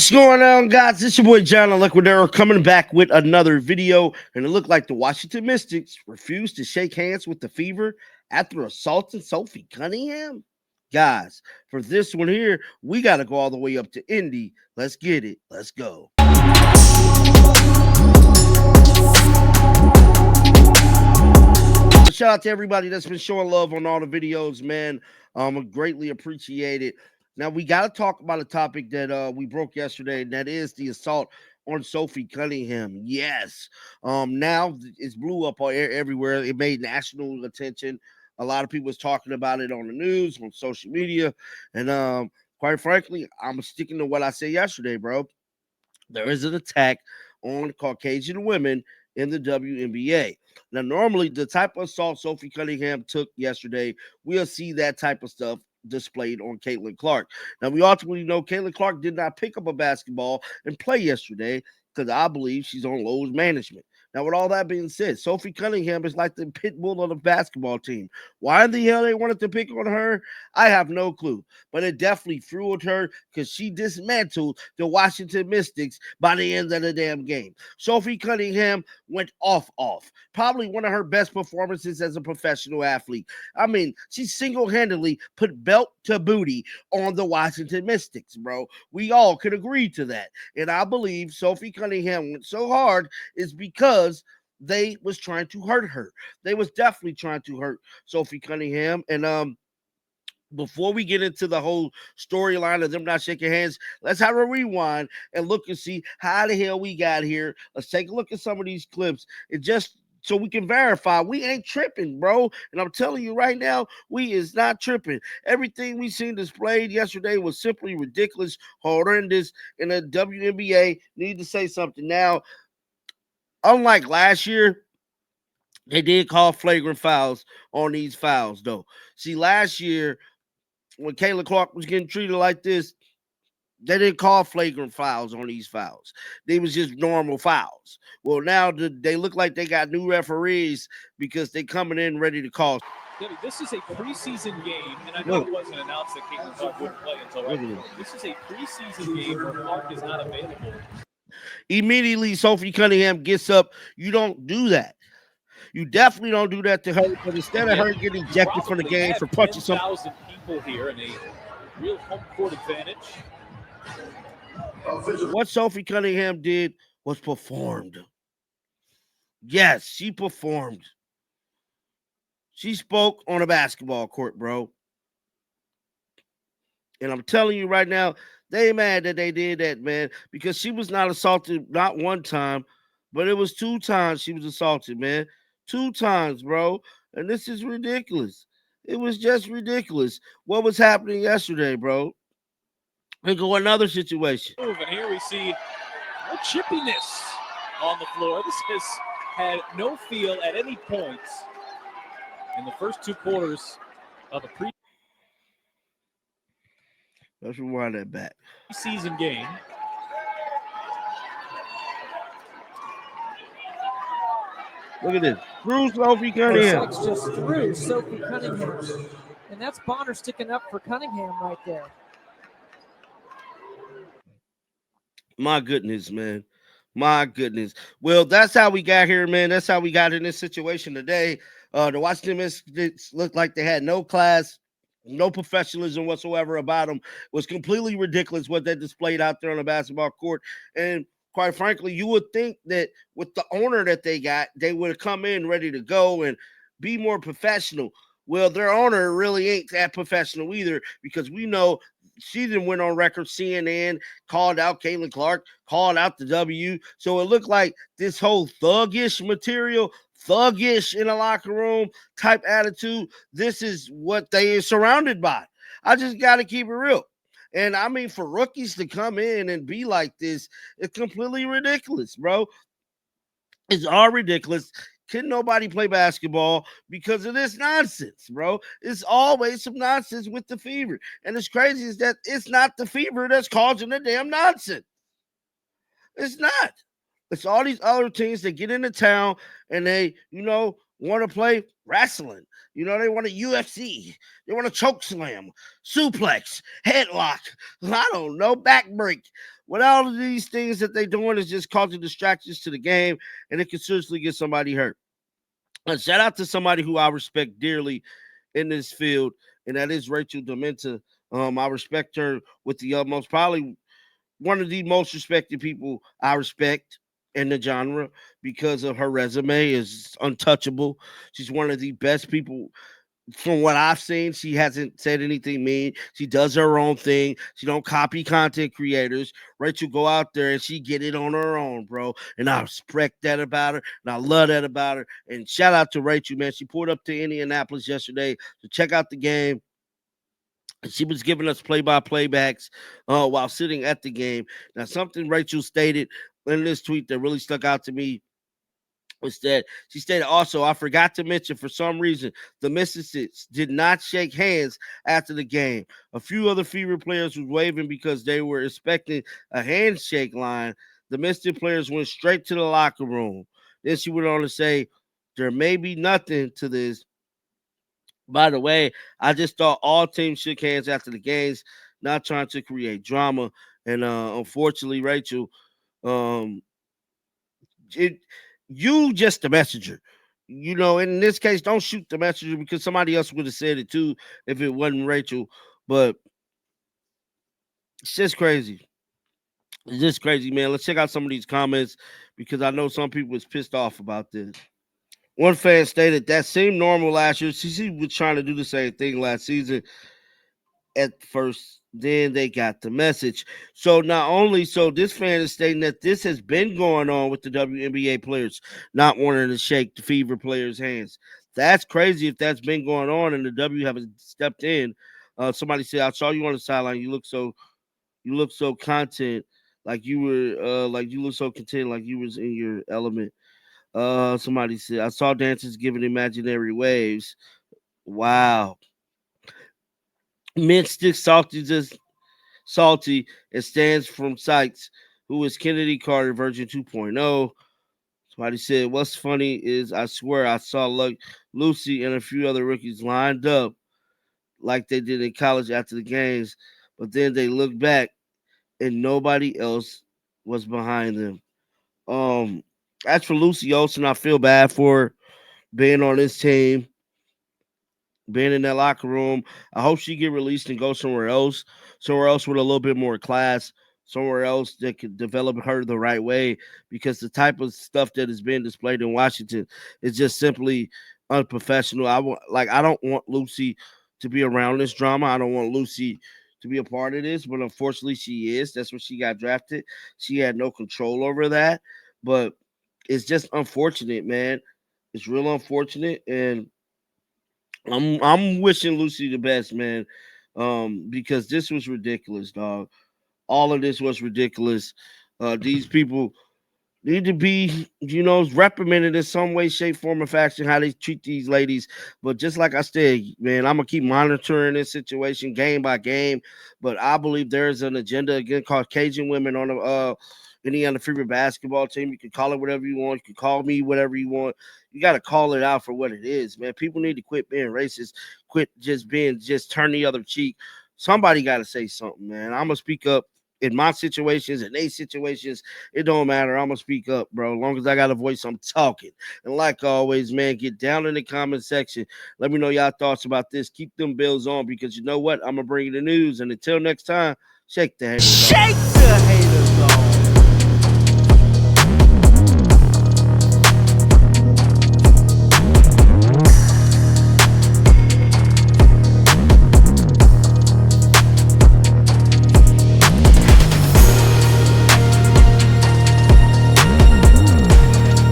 What's going on, guys? It's your boy John Liquidero coming back with another video. And it looked like the Washington Mystics refused to shake hands with the Fever after assaulting Sophie Cunningham. Guys, for this one here, we got to go all the way up to Indy. Let's get it. Let's go. Shout out to everybody that's been showing love on all the videos, man. Greatly appreciate it. Now we got to talk about a topic that we broke yesterday, and that is the assault on Sophie Cunningham. Yes, now it's blew up everywhere. It made national attention. A lot of people was talking about it on the news, on social media, and quite frankly, I'm sticking to what I said yesterday, bro. There is an attack on Caucasian women in the WNBA. Now, normally, the type of assault Sophie Cunningham took yesterday, we'll see that type of stuff displayed on Caitlin Clark. Now, we ultimately know Caitlin Clark did not pick up a basketball and play yesterday because I believe she's on load management. Now, with all that being said, Sophie Cunningham is like the pit bull of the basketball team. Why in the hell they wanted to pick on her, I have no clue. But it definitely fueled her because she dismantled the Washington Mystics by the end of the damn game. Sophie Cunningham went off. Probably one of her best performances as a professional athlete. I mean, she single-handedly put belt to booty on the Washington Mystics, bro. We all could agree to that. And I believe Sophie Cunningham went so hard is because they was trying to hurt her. They was definitely trying to hurt Sophie Cunningham. And before we get into the whole storyline of them not shaking hands, let's have a rewind and look and see how the hell we got here. Let's take a look at some of these clips and just so we can verify we ain't tripping, bro. And I'm telling you right now, we is not tripping. Everything we seen displayed yesterday was simply ridiculous, horrendous, and the WNBA need to say something now. Unlike last year, they did call flagrant fouls on these fouls, though. See, last year, when Caitlin Clark was getting treated like this, they didn't call flagrant fouls on these fouls. They was just normal fouls. Well, now they look like they got new referees because they coming in ready to call. Debbie, this is a preseason game, and I know it wasn't announced that Caitlin Clark wouldn't play until right. This is a preseason game where Clark is not available. Immediately, Sophie Cunningham gets up. You don't do that. You definitely don't do that to her. But instead of her getting ejected from the game for punching some 10,000 people here and a real home court advantage. What Sophie Cunningham did was performed. Yes, she performed. She spoke on a basketball court, bro. And I'm telling you right now, they mad that they did that, man, because she was not assaulted not one time, but it was 2 times she was assaulted, man. 2 times, bro. And this is ridiculous. It was just ridiculous what was happening yesterday, bro. And go another situation. And here we see no chippiness on the floor. This has had no feel at any point in the first 2 quarters of the Let's rewind that back. Season game. Look at this. Through Sophie Cunningham. Just through Sophie Cunningham. And that's Bonner sticking up for Cunningham right there. My goodness, man. My goodness. Well, that's how we got here, man. That's how we got in this situation today. The Washington Mystics looked like they had no class, no professionalism whatsoever about them. It was completely ridiculous what they displayed out there on the basketball court. And quite frankly, you would think that with the owner that they got, they would have come in ready to go and be more professional. Well, their owner really ain't that professional either, because we know she then went on record, CNN called out Caitlin Clark, called out the W. So it looked like this whole thuggish material, thuggish in a locker room type attitude, this is what they are surrounded by. I just got to keep it real. And I mean, for rookies to come in and be like this, it's completely ridiculous, bro. It's all ridiculous. Can nobody play basketball because of this nonsense, bro? It's always some nonsense with the Fever. And it's crazy is that it's not the Fever that's causing the damn nonsense. It's not. It's all these other teams that get into town and they, want to play wrestling. They want a UFC. They want a choke slam, suplex, headlock. I don't know, back break. What all of these things that they doing is just causing distractions to the game, and it can seriously get somebody hurt. Shout out to somebody who I respect dearly in this field, and that is Rachel Dementa. I respect her with the utmost. Probably one of the most respected people I respect in the genre because of her resume is untouchable. She's one of the best people from what I've seen. She hasn't said anything mean. She does her own thing. She don't copy content creators. Rachel go out there and she get it on her own, bro. And I respect that about her, and I love that about her. And shout out to Rachel, man. She pulled up to Indianapolis yesterday to check out the game. She was giving us play-by-play backs while sitting at the game. Now, something Rachel stated in this tweet that really stuck out to me was that she stated also, I forgot to mention for some reason, the Mississippi did not shake hands after the game. A few other Fever players was waving because they were expecting a handshake line. The Mississippi players went straight to the locker room. Then she went on to say, there may be nothing to this. By the way, I just thought all teams shook hands after the games, not trying to create drama. And unfortunately, Rachel, um, it you just the messenger. You know, in this case, don't shoot the messenger because somebody else would have said it too if it wasn't Rachel. But it's just crazy. It's just crazy, man. Let's check out some of these comments because I know some people was pissed off about this. One fan stated that seemed normal last year. CC was trying to do the same thing last season at first. Then they got the message. So not only so this fan is stating that this has been going on with the WNBA players not wanting to shake the Fever players' hands. That's crazy if that's been going on and the W haven't stepped in. Somebody said, I saw you on the sideline. You look so content like you were like you look so content like you was in your element. Somebody said, I saw dancers giving imaginary waves. Wow. Mint stick salty and stands from Sykes, who is Kennedy Carter version 2.0. Somebody said, what's funny is I swear I saw Lucy and a few other rookies lined up like they did in college after the games, but then they looked back and nobody else was behind them. As for Lucy Olsen, I feel bad for her being on this team, being in that locker room. I hope she get released and go somewhere else with a little bit more class, somewhere else that could develop her the right way. Because the type of stuff that is being displayed in Washington is just simply unprofessional. I don't want Lucy to be around this drama. I don't want Lucy to be a part of this, but unfortunately she is. That's when she got drafted. She had no control over that, but it's just unfortunate, man. It's real unfortunate, and I'm wishing Lucy the best, man. Because this was ridiculous, dog. All of this was ridiculous. These people need to be, reprimanded in some way, shape, form, or fashion how they treat these ladies. But just like I said, man, I'm gonna keep monitoring this situation game by game. But I believe there's an agenda against Caucasian women on the Indiana Fever basketball team. You can call it whatever you want. You can call me whatever you want. You got to call it out for what it is, man. People need to quit being racist, quit just turn the other cheek. Somebody got to say something, man. I'm gonna speak up in my situations and they situations. It don't matter. I'm gonna speak up, bro. As long as I got a voice, I'm talking. And like always, man, get down in the comment section. Let me know y'all thoughts about this. Keep them bills on because you know what? I'm gonna bring you the news. And until next time, shake the haters off. Shake the